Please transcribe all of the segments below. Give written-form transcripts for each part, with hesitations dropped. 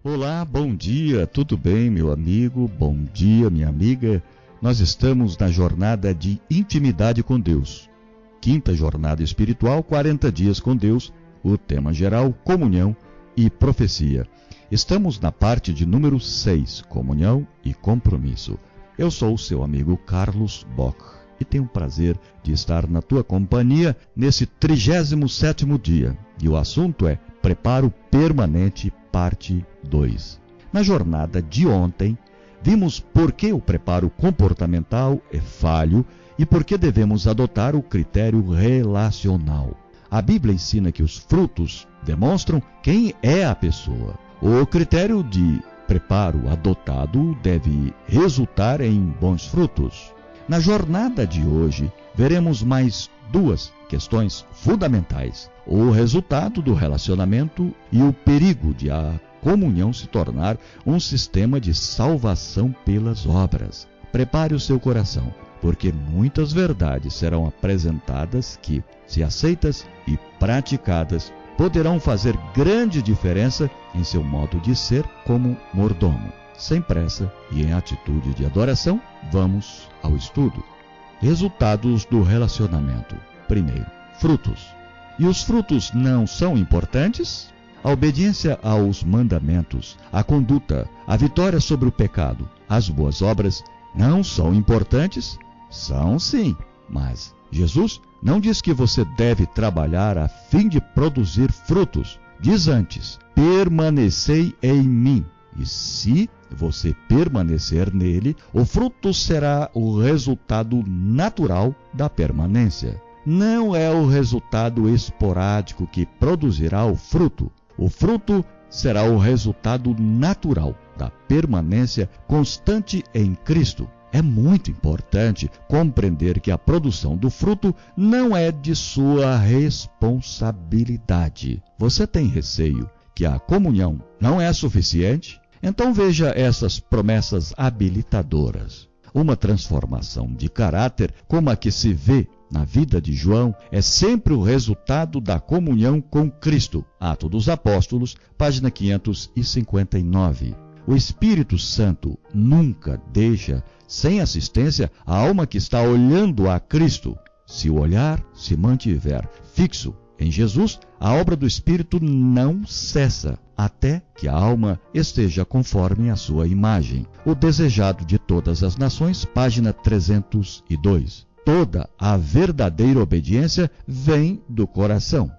Olá, bom dia, tudo bem, meu amigo? Bom dia, minha amiga. Nós estamos na jornada de intimidade com Deus. Quinta jornada espiritual, 40 dias com Deus. O tema geral, comunhão e profecia. Estamos na parte de número 6, comunhão e compromisso. Eu sou o seu amigo Carlos Bock e tenho o prazer de estar na tua companhia nesse 37º dia. E o assunto é Preparo Permanente, parte 2. Na jornada de ontem, vimos por que o preparo comportamental é falho e por que devemos adotar o critério relacional. A Bíblia ensina que os frutos demonstram quem é a pessoa. O critério de preparo adotado deve resultar em bons frutos. Na jornada de hoje, veremos mais duas questões fundamentais: o resultado do relacionamento e o perigo de a comunhão se tornar um sistema de salvação pelas obras. Prepare o seu coração, porque muitas verdades serão apresentadas que, se aceitas e praticadas, poderão fazer grande diferença em seu modo de ser como mordomo. Sem pressa e em atitude de adoração, vamos ao estudo. Resultados do relacionamento. Primeiro, frutos. E os frutos não são importantes? A obediência aos mandamentos, a conduta, a vitória sobre o pecado, as boas obras não são importantes? São sim, mas Jesus não diz que você deve trabalhar a fim de produzir frutos. Diz antes: permanecei em mim. E se você permanecer nele, o fruto será o resultado natural da permanência. Não é o resultado esporádico que produzirá o fruto. O fruto será o resultado natural da permanência constante em Cristo. É muito importante compreender que a produção do fruto não é de sua responsabilidade. Você tem receio que a comunhão não é suficiente? Então veja essas promessas habilitadoras. Uma transformação de caráter como a que se vê na vida de João é sempre o resultado da comunhão com Cristo. Atos dos Apóstolos, página 559. O Espírito Santo nunca deixa sem assistência a alma que está olhando a Cristo. Se o olhar se mantiver fixo em Jesus, a obra do Espírito não cessa, até que a alma esteja conforme a sua imagem. O Desejado de Todas as Nações, página 302. Toda a verdadeira obediência vem do coração.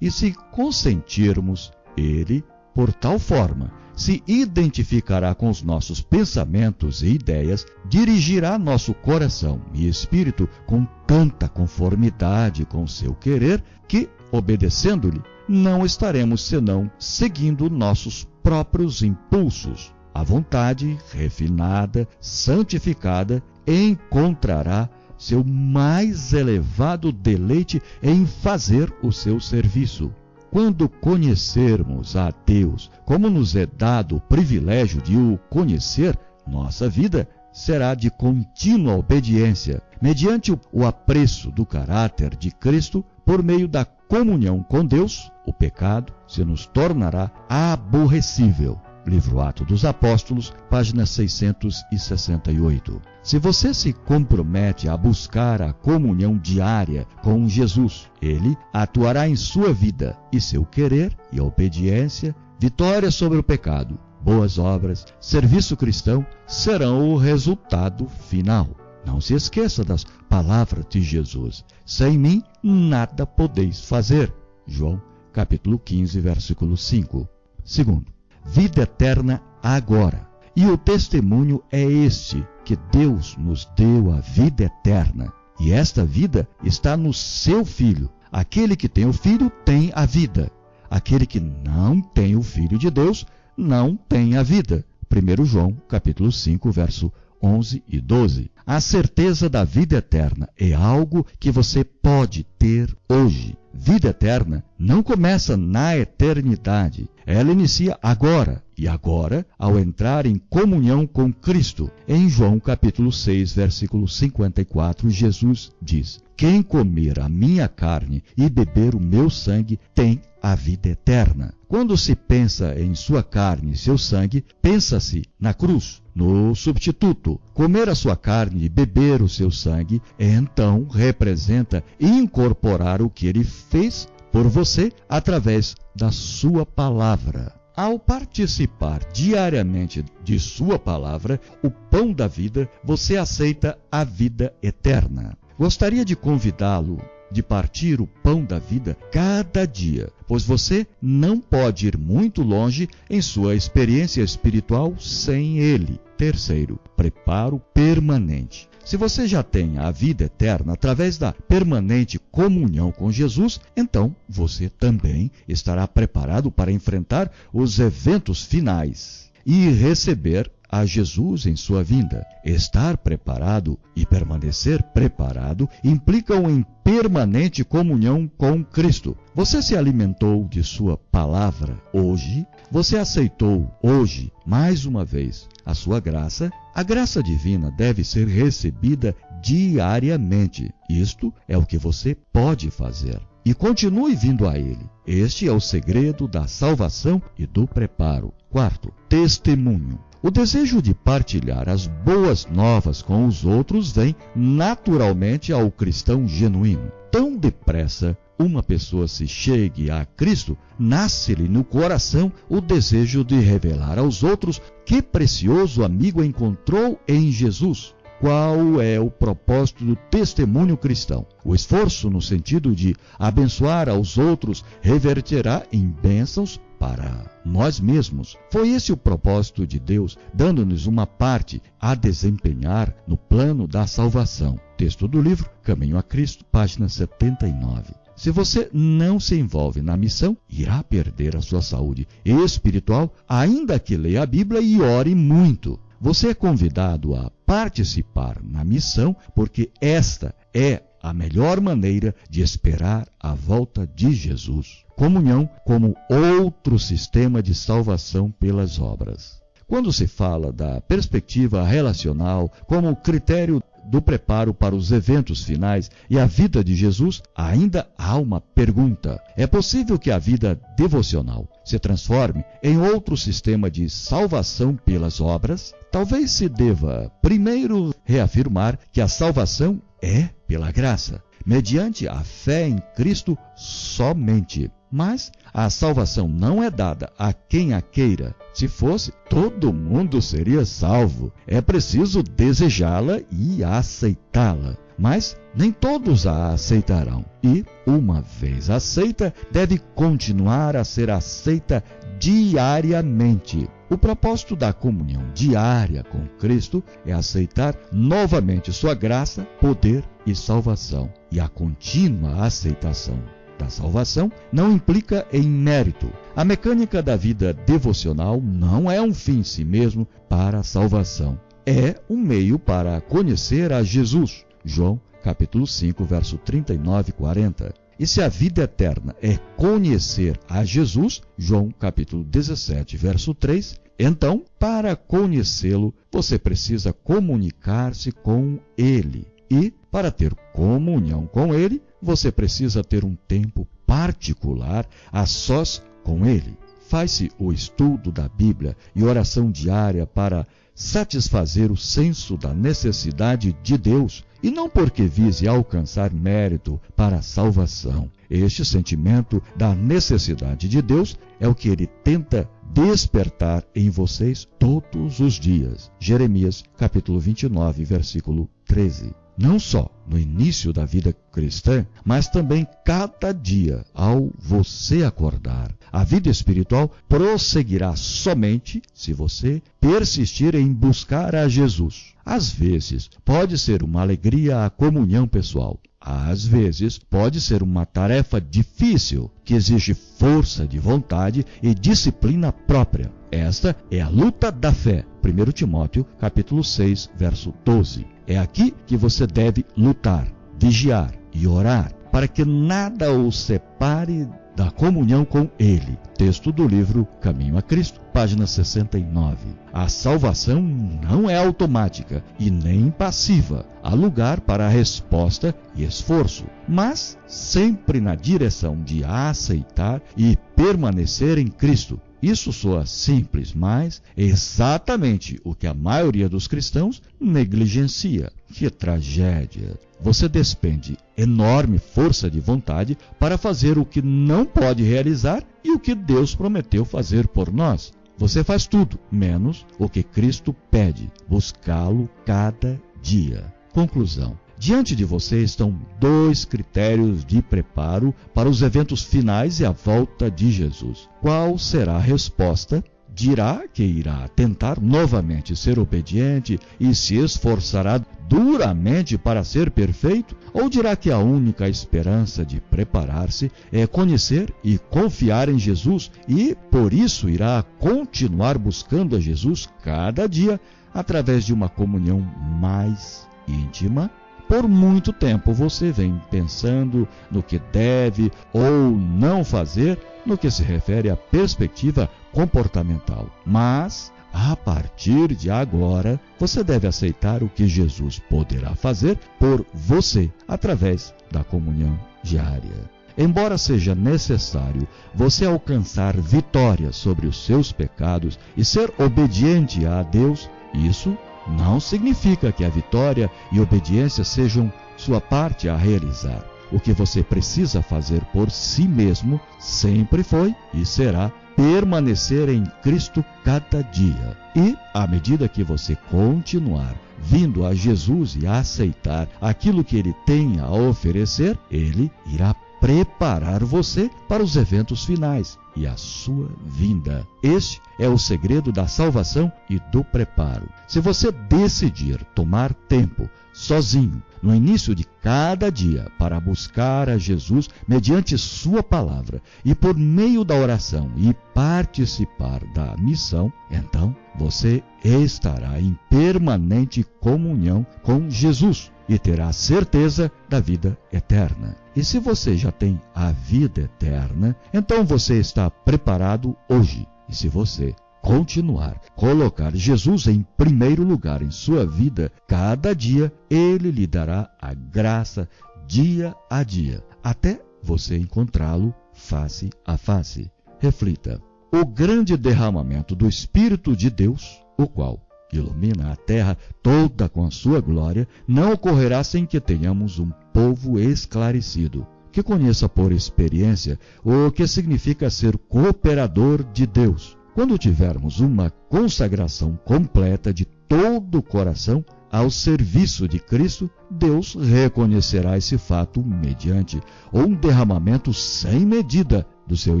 E se consentirmos, ele, por tal forma, se identificará com os nossos pensamentos e ideias, dirigirá nosso coração e espírito com tanta conformidade com seu querer que, obedecendo-lhe, não estaremos senão seguindo nossos próprios impulsos. A vontade refinada, santificada, encontrará seu mais elevado deleite em fazer o seu serviço. Quando conhecermos a Deus, como nos é dado o privilégio de o conhecer, nossa vida será de contínua obediência, mediante o apreço do caráter de Cristo. Por meio da comunhão com Deus, o pecado se nos tornará aborrecível. Livro Atos dos Apóstolos, página 668. Se você se compromete a buscar a comunhão diária com Jesus, ele atuará em sua vida e seu querer e obediência, vitória sobre o pecado, boas obras, serviço cristão serão o resultado final. Não se esqueça das palavras de Jesus: sem mim nada podeis fazer. João, capítulo 15, versículo 5. Segundo, vida eterna agora. E o testemunho é este, que Deus nos deu a vida eterna. E esta vida está no seu Filho. Aquele que tem o Filho tem a vida. Aquele que não tem o Filho de Deus não tem a vida. 1 João, capítulo 5, verso 11 e 12. a certeza da vida eterna é algo que você pode ter hoje. Vida eterna não começa na eternidade. Ela inicia agora. E agora, ao entrar em comunhão com Cristo. Em João capítulo 6, versículo 54, Jesus diz: quem comer a minha carne e beber o meu sangue tem a vida eterna. Quando se pensa em sua carne e seu sangue, pensa-se na cruz, no substituto. Comer a sua carne e beber o seu sangue, então representa incorporar o que ele fez por você através da sua palavra. Ao participar diariamente de sua palavra, o pão da vida, você aceita a vida eterna. Gostaria de convidá-lo de partir o pão da vida cada dia, pois você não pode ir muito longe em sua experiência espiritual sem ele. Terceiro, preparo permanente. Se você já tem a vida eterna através da permanente comunhão com Jesus, então você também estará preparado para enfrentar os eventos finais e receber a Jesus em sua vinda. Estar preparado e permanecer preparado implicam em permanente comunhão com Cristo. Você se alimentou de sua palavra hoje? Você aceitou hoje, mais uma vez, a sua graça? A graça divina deve ser recebida diariamente. Isto é o que você pode fazer. E continue vindo a Ele. Este é o segredo da salvação e do preparo. Quarto, testemunho. O desejo de partilhar as boas novas com os outros vem naturalmente ao cristão genuíno. Tão depressa uma pessoa se chegue a Cristo, nasce-lhe no coração o desejo de revelar aos outros que precioso amigo encontrou em Jesus. Qual é o propósito do testemunho cristão? O esforço no sentido de abençoar aos outros reverterá em bênçãos para nós mesmos. Foi esse o propósito de Deus, dando-nos uma parte a desempenhar no plano da salvação. Texto do livro Caminho a Cristo, página 79. Se você não se envolve na missão, irá perder a sua saúde espiritual, ainda que leia a Bíblia e ore muito. Você é convidado a participar na missão, porque esta é a melhor maneira de esperar a volta de Jesus. Comunhão como outro sistema de salvação pelas obras. Quando se fala da perspectiva relacional como critério do preparo para os eventos finais e a vida de Jesus, ainda há uma pergunta. É possível que a vida devocional se transforme em outro sistema de salvação pelas obras? Talvez se deva primeiro reafirmar que a salvação é pela graça, mediante a fé em Cristo somente. Mas a salvação não é dada a quem a queira. Se fosse, todo mundo seria salvo. É preciso desejá-la e aceitá-la. Mas nem todos a aceitarão. E, uma vez aceita, deve continuar a ser aceita diariamente. O propósito da comunhão diária com Cristo é aceitar novamente sua graça, poder e salvação. E a contínua aceitação da salvação não implica em mérito. A mecânica da vida devocional não é um fim em si mesmo para a salvação. É um meio para conhecer a Jesus. João capítulo 5, verso 39 e 40. E se a vida eterna é conhecer a Jesus, João capítulo 17, verso 3, então, para conhecê-lo, você precisa comunicar-se com Ele. E, para ter comunhão com Ele, você precisa ter um tempo particular a sós com Ele. Faz-se o estudo da Bíblia e oração diária para satisfazer o senso da necessidade de Deus, e não porque vise alcançar mérito para a salvação. Este sentimento da necessidade de Deus é o que Ele tenta despertar em vocês todos os dias. Jeremias, capítulo 29, versículo 13. Não só no início da vida cristã, mas também cada dia ao você acordar. A vida espiritual prosseguirá somente se você persistir em buscar a Jesus. Às vezes, pode ser uma alegria a comunhão pessoal. Às vezes, pode ser uma tarefa difícil, que exige força de vontade e disciplina própria. Esta é a luta da fé. 1 Timóteo, capítulo 6, verso 12. É aqui que você deve lutar, vigiar e orar, para que nada o separe da comunhão com Ele. Texto do livro Caminho a Cristo, página 69. A salvação não é automática e nem passiva. Há lugar para a resposta e esforço, mas sempre na direção de aceitar e permanecer em Cristo. Isso soa simples, mas é exatamente o que a maioria dos cristãos negligencia. Que tragédia! Você despende enorme força de vontade para fazer o que não pode realizar e o que Deus prometeu fazer por nós. Você faz tudo, menos o que Cristo pede, buscá-lo cada dia. Conclusão. Diante de você estão 2 critérios de preparo para os eventos finais e a volta de Jesus. Qual será a resposta? Dirá que irá tentar novamente ser obediente e se esforçará duramente para ser perfeito? Ou dirá que a única esperança de preparar-se é conhecer e confiar em Jesus e, por isso, irá continuar buscando a Jesus cada dia através de uma comunhão mais íntima? Por muito tempo você vem pensando no que deve ou não fazer no que se refere à perspectiva comportamental. Mas, a partir de agora, você deve aceitar o que Jesus poderá fazer por você através da comunhão diária. Embora seja necessário você alcançar vitória sobre os seus pecados e ser obediente a Deus, isso não significa que a vitória e obediência sejam sua parte a realizar. O que você precisa fazer por si mesmo sempre foi e será permanecer em Cristo cada dia. E, à medida que você continuar vindo a Jesus e aceitar aquilo que Ele tem a oferecer, Ele irá preparar você para os eventos finais e a sua vinda. Este é o segredo da salvação e do preparo. Se você decidir tomar tempo sozinho no início de cada dia para buscar a Jesus mediante sua palavra e por meio da oração e participar da missão, então você estará em permanente comunhão com Jesus e terá certeza da vida eterna. E se você já tem a vida eterna, então você está preparado hoje. E se você continuar colocar Jesus em primeiro lugar em sua vida, cada dia Ele lhe dará a graça dia a dia, até você encontrá-lo face a face. Reflita. O grande derramamento do Espírito de Deus, o qual ilumina a terra toda com a sua glória, não ocorrerá sem que tenhamos um povo esclarecido, que conheça por experiência o que significa ser cooperador de Deus. Quando tivermos uma consagração completa de todo o coração ao serviço de Cristo, Deus reconhecerá esse fato mediante um derramamento sem medida do seu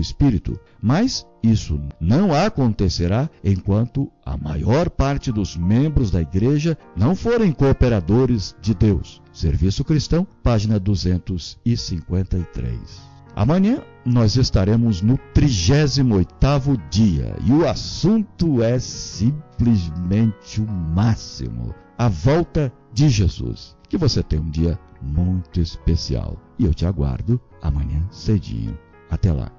Espírito. Mas isso não acontecerá enquanto a maior parte dos membros da igreja não forem cooperadores de Deus. Serviço Cristão, página 253. Amanhã nós estaremos no 38º dia e o assunto é simplesmente o máximo: a volta de Jesus. Que você tenha um dia muito especial e eu te aguardo amanhã cedinho. Até lá.